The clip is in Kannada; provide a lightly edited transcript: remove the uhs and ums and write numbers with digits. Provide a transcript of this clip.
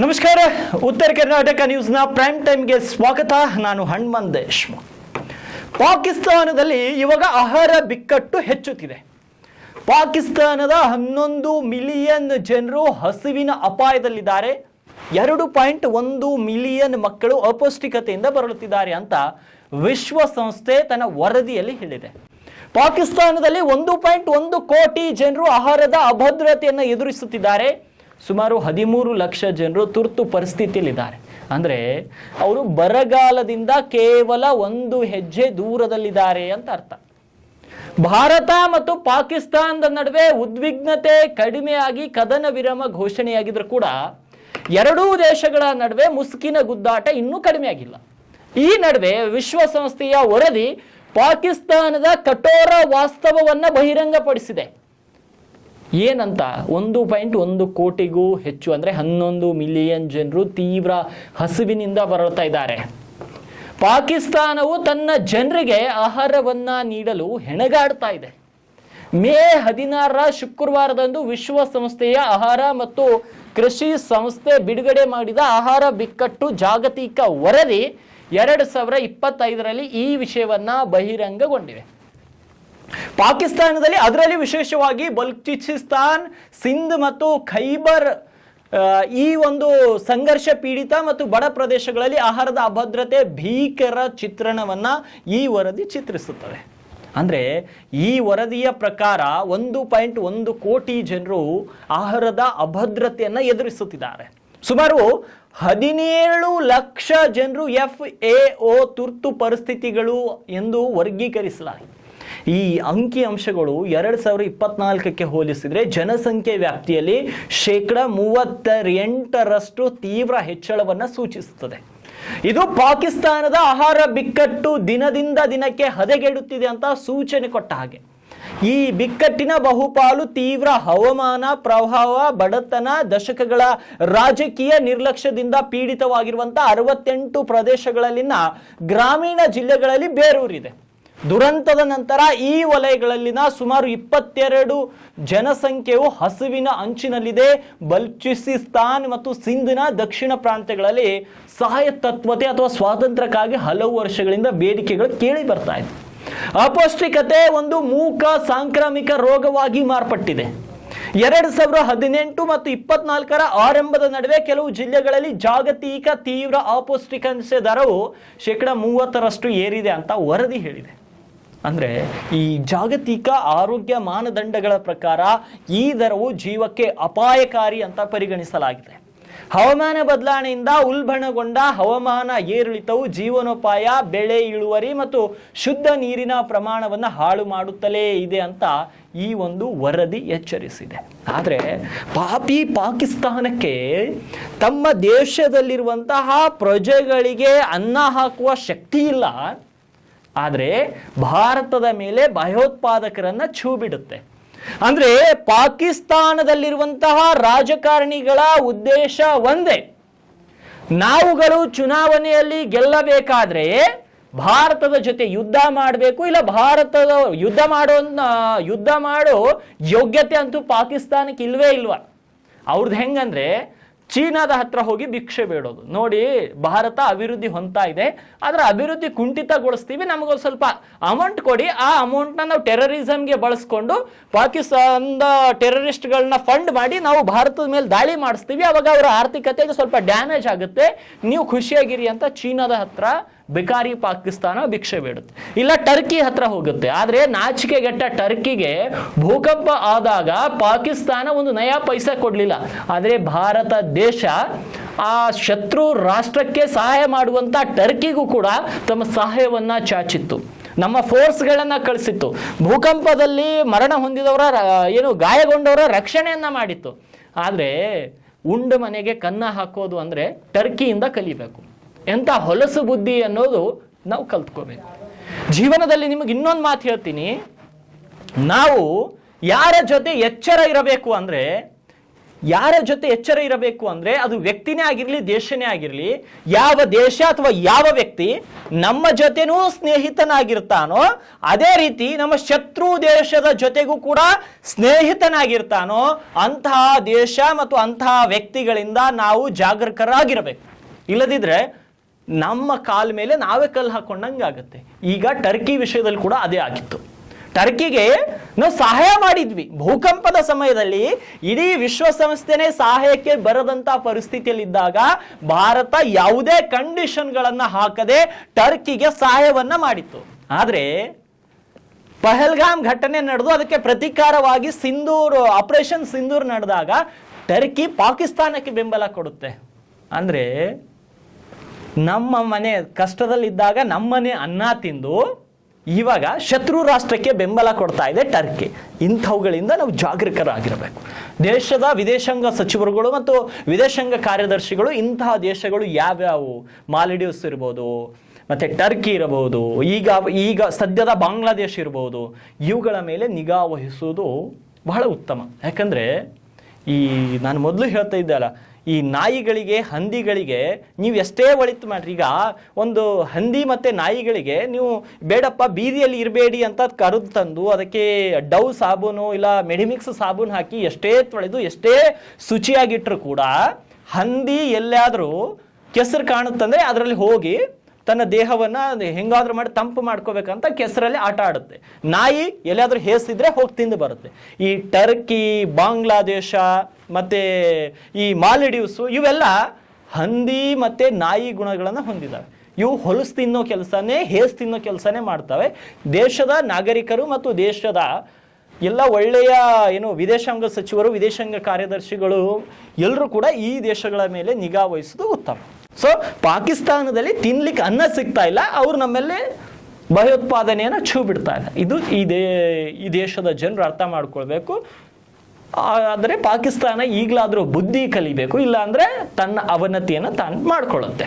ನಮಸ್ಕಾರ. ಉತ್ತರ ಕರ್ನಾಟಕ ನ್ಯೂಸ್ನ ಪ್ರೈಮ್ ಟೈಮ್ಗೆ ಸ್ವಾಗತ. ನಾನು ಹನುಮಂತ್ ದೇಶ್ಮುಖ್. ಪಾಕಿಸ್ತಾನದಲ್ಲಿ ಇವಾಗ ಆಹಾರ ಬಿಕ್ಕಟ್ಟು ಹೆಚ್ಚುತ್ತಿದೆ. ಪಾಕಿಸ್ತಾನದ 11 ಮಿಲಿಯನ್ ಜನರು ಹಸಿವಿನ ಅಪಾಯದಲ್ಲಿದ್ದಾರೆ. 2.1 ಮಿಲಿಯನ್ ಮಕ್ಕಳು ಅಪೌಷ್ಟಿಕತೆಯಿಂದ ಬಳಲುತ್ತಿದ್ದಾರೆ ಅಂತ ವಿಶ್ವಸಂಸ್ಥೆ ತನ್ನ ವರದಿಯಲ್ಲಿ ಹೇಳಿದೆ. ಪಾಕಿಸ್ತಾನದಲ್ಲಿ 1.1 ಕೋಟಿ ಜನರು ಆಹಾರದ ಅಭದ್ರತೆಯನ್ನು ಎದುರಿಸುತ್ತಿದ್ದಾರೆ. ಸುಮಾರು 13 ಲಕ್ಷ ಜನರು ತುರ್ತು ಪರಿಸ್ಥಿತಿಯಲ್ಲಿದ್ದಾರೆ. ಅಂದರೆ ಅವರು ಬರಗಾಲದಿಂದ ಕೇವಲ 1 ಹೆಜ್ಜೆ ದೂರದಲ್ಲಿದ್ದಾರೆ ಅಂತ ಅರ್ಥ. ಭಾರತ ಮತ್ತು ಪಾಕಿಸ್ತಾನದ ನಡುವೆ ಉದ್ವಿಗ್ನತೆ ಕಡಿಮೆಯಾಗಿ ಕದನ ವಿರಾಮ ಘೋಷಣೆಯಾಗಿದ್ರೂ ಕೂಡ ಎರಡೂ ದೇಶಗಳ ನಡುವೆ ಮುಸುಕಿನ ಗುದ್ದಾಟ ಇನ್ನೂ ಕಡಿಮೆಯಾಗಿಲ್ಲ. ಈ ನಡುವೆ ವಿಶ್ವಸಂಸ್ಥೆಯ ವರದಿ ಪಾಕಿಸ್ತಾನದ ಕಠೋರ ವಾಸ್ತವವನ್ನು ಬಹಿರಂಗಪಡಿಸಿದೆ. ಏನಂತ? 1.1 ಕೋಟಿಗೂ ಹೆಚ್ಚು ಅಂದರೆ 11 ಮಿಲಿಯನ್ ಜನರು ತೀವ್ರ ಹಸಿವಿನಿಂದ ಬಳಲ್ತಾ ಇದ್ದಾರೆ. ಪಾಕಿಸ್ತಾನವು ತನ್ನ ಜನರಿಗೆ ಆಹಾರವನ್ನ ನೀಡಲು ಹೆಣಗಾಡ್ತಾ ಇದೆ. ಮೇ 16 ಶುಕ್ರವಾರದಂದು ವಿಶ್ವಸಂಸ್ಥೆಯ ಆಹಾರ ಮತ್ತು ಕೃಷಿ ಸಂಸ್ಥೆ ಬಿಡುಗಡೆ ಮಾಡಿದ ಆಹಾರ ಬಿಕ್ಕಟ್ಟು ಜಾಗತಿಕ ವರದಿ 2025ರಲ್ಲಿ ಈ ವಿಷಯವನ್ನ ಬಹಿರಂಗಗೊಂಡಿವೆ. ಪಾಕಿಸ್ತಾನದಲ್ಲಿ ಅದರಲ್ಲಿ ವಿಶೇಷವಾಗಿ ಬಲೂಚಿಸ್ತಾನ್, ಸಿಂಧ್ ಮತ್ತು ಖೈಬರ್ ಈ ಒಂದು ಸಂಘರ್ಷ ಪೀಡಿತ ಮತ್ತು ಬಡ ಪ್ರದೇಶಗಳಲ್ಲಿ ಆಹಾರದ ಅಭದ್ರತೆ ಭೀಕರ ಚಿತ್ರಣವನ್ನ ಈ ವರದಿ ಚಿತ್ರಿಸುತ್ತದೆ. ಅಂದರೆ ಈ ವರದಿಯ ಪ್ರಕಾರ 1.1 ಕೋಟಿ ಜನರು ಆಹಾರದ ಅಭದ್ರತೆಯನ್ನು ಎದುರಿಸುತ್ತಿದ್ದಾರೆ. ಸುಮಾರು 17 ಲಕ್ಷ ಜನರು FAO ತುರ್ತು ಪರಿಸ್ಥಿತಿಗಳು ಎಂದು ವರ್ಗೀಕರಿಸಲಾಗಿದೆ. ಈ ಅಂಕಿ ಅಂಶಗಳು 2024ಕ್ಕೆ ಹೋಲಿಸಿದರೆ ಜನಸಂಖ್ಯೆ ವ್ಯಾಪ್ತಿಯಲ್ಲಿ 38% ತೀವ್ರ ಹೆಚ್ಚಳವನ್ನು ಸೂಚಿಸುತ್ತದೆ. ಇದು ಪಾಕಿಸ್ತಾನದ ಆಹಾರ ಬಿಕ್ಕಟ್ಟು ದಿನದಿಂದ ದಿನಕ್ಕೆ ಹದಗೆಡುತ್ತಿದೆ ಅಂತ ಸೂಚನೆ ಕೊಟ್ಟ ಹಾಗೆ. ಈ ಬಿಕ್ಕಟ್ಟಿನ ಬಹುಪಾಲು ತೀವ್ರ ಹವಾಮಾನ ಪ್ರಭಾವ, ಬಡತನ, ದಶಕಗಳ ರಾಜಕೀಯ ನಿರ್ಲಕ್ಷ್ಯದಿಂದ ಪೀಡಿತವಾಗಿರುವಂತಹ 68 ಪ್ರದೇಶಗಳಲ್ಲಿನ ಗ್ರಾಮೀಣ ಜಿಲ್ಲೆಗಳಲ್ಲಿ ಬೇರೂರಿದೆ. ದುರಂತದ ನಂತರ ಈ ವಲಯಗಳಲ್ಲಿನ ಸುಮಾರು 22 ಜನಸಂಖ್ಯೆಯು ಹಸಿವಿನ ಅಂಚಿನಲ್ಲಿದೆ. ಬಲೂಚಿಸ್ತಾನ್ ಮತ್ತು ಸಿಂಧ್ನ ದಕ್ಷಿಣ ಪ್ರಾಂತ್ಯಗಳಲ್ಲಿ ಸಹಾಯ ತತ್ವತೆ ಅಥವಾ ಸ್ವಾತಂತ್ರ್ಯಕ್ಕಾಗಿ ಹಲವು ವರ್ಷಗಳಿಂದ ಬೇಡಿಕೆಗಳು ಕೇಳಿ ಬರ್ತಾ ಇದೆ. ಅಪೌಷ್ಟಿಕತೆ ಒಂದು ಮೂಕ ಸಾಂಕ್ರಾಮಿಕ ರೋಗವಾಗಿ ಮಾರ್ಪಟ್ಟಿದೆ. 2018 ಮತ್ತು 24ರ ಆರಂಭದ ನಡುವೆ ಕೆಲವು ಜಿಲ್ಲೆಗಳಲ್ಲಿ ಜಾಗತಿಕ ತೀವ್ರ ಅಪೌಷ್ಟಿಕತೆ ದರವು 30% ಏರಿದೆ ಅಂತ ವರದಿ ಹೇಳಿದೆ. ಅಂದರೆ ಈ ಜಾಗತಿಕ ಆರೋಗ್ಯ ಮಾನದಂಡಗಳ ಪ್ರಕಾರ ಈ ದರವು ಜೀವಕ್ಕೆ ಅಪಾಯಕಾರಿ ಅಂತ ಪರಿಗಣಿಸಲಾಗಿದೆ. ಹವಾಮಾನ ಬದಲಾವಣೆಯಿಂದ ಉಲ್ಬಣಗೊಂಡ ಹವಾಮಾನ ಏರಿಳಿತವು ಜೀವನೋಪಾಯ, ಬೆಳೆ ಇಳುವರಿ ಮತ್ತು ಶುದ್ಧ ನೀರಿನ ಪ್ರಮಾಣವನ್ನು ಹಾಳು ಮಾಡುತ್ತಲೇ ಇದೆ ಅಂತ ಈ ಒಂದು ವರದಿ ಎಚ್ಚರಿಸಿದೆ. ಆದರೆ ಪಾಕಿಸ್ತಾನಕ್ಕೆ ತಮ್ಮ ದೇಶದಲ್ಲಿರುವಂತಹ ಪ್ರಜೆಗಳಿಗೆ ಅನ್ನ ಹಾಕುವ ಶಕ್ತಿ ಇಲ್ಲ. ಆದರೆ ಭಾರತದ ಮೇಲೆ ಭಯೋತ್ಪಾದಕರನ್ನ ಛೂ ಬಿಡುತ್ತೆ. ಅಂದ್ರೆ ಪಾಕಿಸ್ತಾನದಲ್ಲಿರುವಂತಹ ರಾಜಕಾರಣಿಗಳ ಉದ್ದೇಶ ಒಂದೇ, ನಾವುಗಳು ಚುನಾವಣೆಯಲ್ಲಿ ಗೆಲ್ಲಬೇಕಾದ್ರೆ ಭಾರತದ ಜೊತೆ ಯುದ್ಧ ಮಾಡಬೇಕು, ಇಲ್ಲ ಭಾರತದ ಯುದ್ಧ ಮಾಡೋ ಯೋಗ್ಯತೆ ಅಂತೂ ಪಾಕಿಸ್ತಾನಕ್ಕೆ ಇಲ್ವೇ ಇಲ್ವಾ. ಅವ್ರದ್ದು ಹೆಂಗಂದ್ರೆ ಚೀನಾದ ಹತ್ರ ಹೋಗಿ ಭಿಕ್ಷೆ ಬೇಡೋದು. ನೋಡಿ, ಭಾರತ ಅಭಿವೃದ್ಧಿ ಹೊಂದ್ತಾ ಇದೆ, ಅದರ ಅಭಿವೃದ್ಧಿ ಕುಂಠಿತಗೊಳಿಸ್ತೀವಿ, ನಮಗೊಂದು ಸ್ವಲ್ಪ ಅಮೌಂಟ್ ಕೊಡಿ, ಆ ಅಮೌಂಟ್ನ ನಾವು ಟೆರರಿಸಮ್ಗೆ ಬಳಸ್ಕೊಂಡು ಪಾಕಿಸ್ತಾನದ ಟೆರರಿಸ್ಟ್ಗಳನ್ನ ಫಂಡ್ ಮಾಡಿ ನಾವು ಭಾರತದ ಮೇಲೆ ದಾಳಿ ಮಾಡಿಸ್ತೀವಿ, ಅವಾಗ ಅವರ ಆರ್ಥಿಕತೆಗೆ ಸ್ವಲ್ಪ ಡ್ಯಾಮೇಜ್ ಆಗುತ್ತೆ, ನೀವು ಖುಷಿಯಾಗಿರಿ ಅಂತ ಚೀನಾದ ಹತ್ರ ಬಿಕಾರಿ ಪಾಕಿಸ್ತಾನ ಭಿಕ್ಷೆ ಬೇಡುತ್ತೆ. ಇಲ್ಲ ಟರ್ಕಿ ಹತ್ರ ಹೋಗುತ್ತೆ. ಆದರೆ ನಾಚಿಕೆಗೆಟ್ಟ ಟರ್ಕಿಗೆ ಭೂಕಂಪ ಆದಾಗ ಪಾಕಿಸ್ತಾನ ಒಂದು ನಯಾ ಪೈಸಾ ಕೊಡಲಿಲ್ಲ. ಆದರೆ ಭಾರತ ದೇಶ ಆ ಶತ್ರು ರಾಷ್ಟ್ರಕ್ಕೆ ಸಹಾಯ ಮಾಡುವಂತ ಟರ್ಕಿಗೂ ಕೂಡ ತಮ್ಮ ಸಹಾಯವನ್ನ ಚಾಚಿತ್ತು, ನಮ್ಮ ಫೋರ್ಸ್ಗಳನ್ನ ಕಳಿಸಿತ್ತು, ಭೂಕಂಪದಲ್ಲಿ ಮರಣ ಹೊಂದಿದವರ ಗಾಯಗೊಂಡವರ ರಕ್ಷಣೆಯನ್ನ ಮಾಡಿತ್ತು. ಆದರೆ ಉಂಡ ಮನೆಗೆ ಕನ್ನ ಹಾಕೋದು ಅಂದ್ರೆ ಟರ್ಕಿಯಿಂದ ಕಲಿಬೇಕು. ಎಂಥ ಹೊಲಸು ಬುದ್ಧಿ ಅನ್ನೋದು ನಾವು ಕಲ್ತ್ಕೋಬೇಕು. ಜೀವನದಲ್ಲಿ ನಿಮಗೆ ಇನ್ನೊಂದು ಮಾತು ಹೇಳ್ತೀನಿ, ನಾವು ಯಾರ ಜೊತೆ ಎಚ್ಚರ ಇರಬೇಕು ಅಂದ್ರೆ ಯಾರ ಜೊತೆ ಎಚ್ಚರ ಇರಬೇಕು ಅಂದ್ರೆ ಅದು ವ್ಯಕ್ತಿನೇ ಆಗಿರ್ಲಿ ದೇಶನೇ ಆಗಿರ್ಲಿ, ಯಾವ ದೇಶ ಅಥವಾ ಯಾವ ವ್ಯಕ್ತಿ ನಮ್ಮ ಜೊತೆನೂ ಸ್ನೇಹಿತನಾಗಿರ್ತಾನೋ ಅದೇ ರೀತಿ ನಮ್ಮ ಶತ್ರು ದೇಶದ ಜೊತೆಗೂ ಕೂಡ ಸ್ನೇಹಿತನಾಗಿರ್ತಾನೋ ಅಂತಹ ದೇಶ ಮತ್ತು ಅಂತಹ ವ್ಯಕ್ತಿಗಳಿಂದ ನಾವು ಜಾಗರೂಕರಾಗಿರಬೇಕು. ಇಲ್ಲದಿದ್ರೆ ನಮ್ಮ ಕಾಲ ಮೇಲೆ ನಾವೇ ಕಲ್ಲು ಹಾಕೊಂಡಂಗಾಗತ್ತೆ. ಈಗ ಟರ್ಕಿ ವಿಷಯದಲ್ಲಿ ಕೂಡ ಅದೇ ಆಗಿತ್ತು. ಟರ್ಕಿಗೆ ನಾವು ಸಹಾಯ ಮಾಡಿದ್ವಿ. ಭೂಕಂಪದ ಸಮಯದಲ್ಲಿ ಇಡೀ ವಿಶ್ವಸಂಸ್ಥೆನೇ ಸಹಾಯಕ್ಕೆ ಬರದಂತ ಪರಿಸ್ಥಿತಿಯಲ್ಲಿದ್ದಾಗ ಭಾರತ ಯಾವುದೇ ಕಂಡೀಷನ್ಗಳನ್ನ ಹಾಕದೆ ಟರ್ಕಿಗೆ ಸಹಾಯವನ್ನ ಮಾಡಿತ್ತು. ಆದ್ರೆ ಪಹಲ್ಗಾಮ್ ಘಟನೆ ನಡೆದು ಅದಕ್ಕೆ ಪ್ರತೀಕಾರವಾಗಿ ಆಪರೇಷನ್ ಸಿಂಧೂರ್ ನಡೆದಾಗ ಟರ್ಕಿ ಪಾಕಿಸ್ತಾನಕ್ಕೆ ಬೆಂಬಲ ಕೊಡುತ್ತೆ. ಅಂದ್ರೆ ನಮ್ಮ ಮನೆ ಕಷ್ಟದಲ್ಲಿದ್ದಾಗ ನಮ್ಮನೆ ಅನ್ನ ತಿಂದು ಇವಾಗ ಶತ್ರು ರಾಷ್ಟ್ರಕ್ಕೆ ಬೆಂಬಲ ಕೊಡ್ತಾ ಇದೆ ಟರ್ಕಿ. ಇಂಥವುಗಳಿಂದ ನಾವು ಜಾಗರೂಕರಾಗಿರಬೇಕು. ದೇಶದ ವಿದೇಶಾಂಗ ಸಚಿವರುಗಳು ಮತ್ತು ವಿದೇಶಾಂಗ ಕಾರ್ಯದರ್ಶಿಗಳು ಇಂತಹ ದೇಶಗಳು ಯಾವ್ಯಾವು, ಮಾಲ್ಡೀವ್ಸ್ ಇರ್ಬೋದು, ಮತ್ತೆ ಟರ್ಕಿ ಇರಬಹುದು, ಈಗ ಸದ್ಯದ ಬಾಂಗ್ಲಾದೇಶ ಇರಬಹುದು, ಇವುಗಳ ಮೇಲೆ ನಿಗಾ ವಹಿಸುವುದು ಬಹಳ ಉತ್ತಮ. ಯಾಕಂದ್ರೆ ನಾನು ಮೊದಲು ಹೇಳ್ತಾ ಇದ್ದೆ ಅಲ್ಲ, ಈ ನಾಯಿಗಳಿಗೆ ಹಂದಿಗಳಿಗೆ ನೀವು ಎಷ್ಟೇ ಒಳಿತು ಮಾಡ್ರಿ, ಈಗ ಒಂದು ಹಂದಿ ಮತ್ತೆ ನಾಯಿಗಳಿಗೆ ನೀವು ಬೇಡಪ್ಪ ಬೀದಿಯಲ್ಲಿ ಇರಬೇಡಿ ಅಂತ ಕರೆದು ತಂದು ಅದಕ್ಕೆ ಡವ್ ಸಾಬೂನು ಇಲ್ಲ ಮೆಡಿಮಿಕ್ಸ್ ಸಾಬೂನು ಹಾಕಿ ಎಷ್ಟೇ ತೊಳೆದು ಎಷ್ಟೇ ಶುಚಿಯಾಗಿಟ್ರು ಕೂಡ ಹಂದಿ ಎಲ್ಲಾದ್ರೂ ಕೆಸರು ಕಾಣುತ್ತಂದ್ರೆ ಅದರಲ್ಲಿ ಹೋಗಿ ತನ್ನ ದೇಹವನ್ನ ಹೆಂಗಾದ್ರೂ ಮಾಡಿ ತಂಪು ಮಾಡ್ಕೋಬೇಕಂತ ಕೆಸರಲ್ಲಿ ಆಟ ಆಡುತ್ತೆ. ನಾಯಿ ಎಲ್ಲಾದ್ರೂ ಹೇಸಿದ್ರೆ ಹೋಗಿ ತಿಂದು ಬರುತ್ತೆ. ಈ ಟರ್ಕಿ, ಬಾಂಗ್ಲಾದೇಶ ಮತ್ತೆ ಈ ಮಾಲ್ಡೀವ್ಸ್ ಇವೆಲ್ಲ ಹಂದಿ ಮತ್ತೆ ನಾಯಿ ಗುಣಗಳನ್ನು ಹೊಂದಿದ್ದಾವೆ. ಇವು ಹೊಲಸು ತಿನ್ನೋ ಕೆಲಸನೇ, ಹೇಸ್ ತಿನ್ನೋ ಕೆಲಸನೇ ಮಾಡ್ತವೆ. ದೇಶದ ನಾಗರಿಕರು ಮತ್ತು ದೇಶದ ಎಲ್ಲ ಒಳ್ಳೆಯ ವಿದೇಶಾಂಗ ಸಚಿವರು, ವಿದೇಶಾಂಗ ಕಾರ್ಯದರ್ಶಿಗಳು ಎಲ್ಲರೂ ಕೂಡ ಈ ದೇಶಗಳ ಮೇಲೆ ನಿಗಾ ವಹಿಸೋದು ಉತ್ತಮ. ಸೊ ಪಾಕಿಸ್ತಾನದಲ್ಲಿ ತಿನ್ಲಿಕ್ಕೆ ಅನ್ನ ಸಿಗ್ತಾ ಇಲ್ಲ, ಅವರು ನಮ್ಮಲ್ಲಿ ಭಯೋತ್ಪಾದನೆಯನ್ನು ಛೂ ಬಿಡ್ತಾ ಇದೆ. ಇದು ಈ ದೇಶದ ಜನರು ಅರ್ಥ ಮಾಡ್ಕೊಳ್ಬೇಕು. ಆದರೆ ಪಾಕಿಸ್ತಾನ ಈಗಲಾದರೂ ಬುದ್ಧಿ ಕಲಿಬೇಕು, ಇಲ್ಲ ಅಂದ್ರೆ ತನ್ನ ಅವನತಿಯನ್ನು ತಾನು ಮಾಡ್ಕೊಳ್ಳುತ್ತೆ.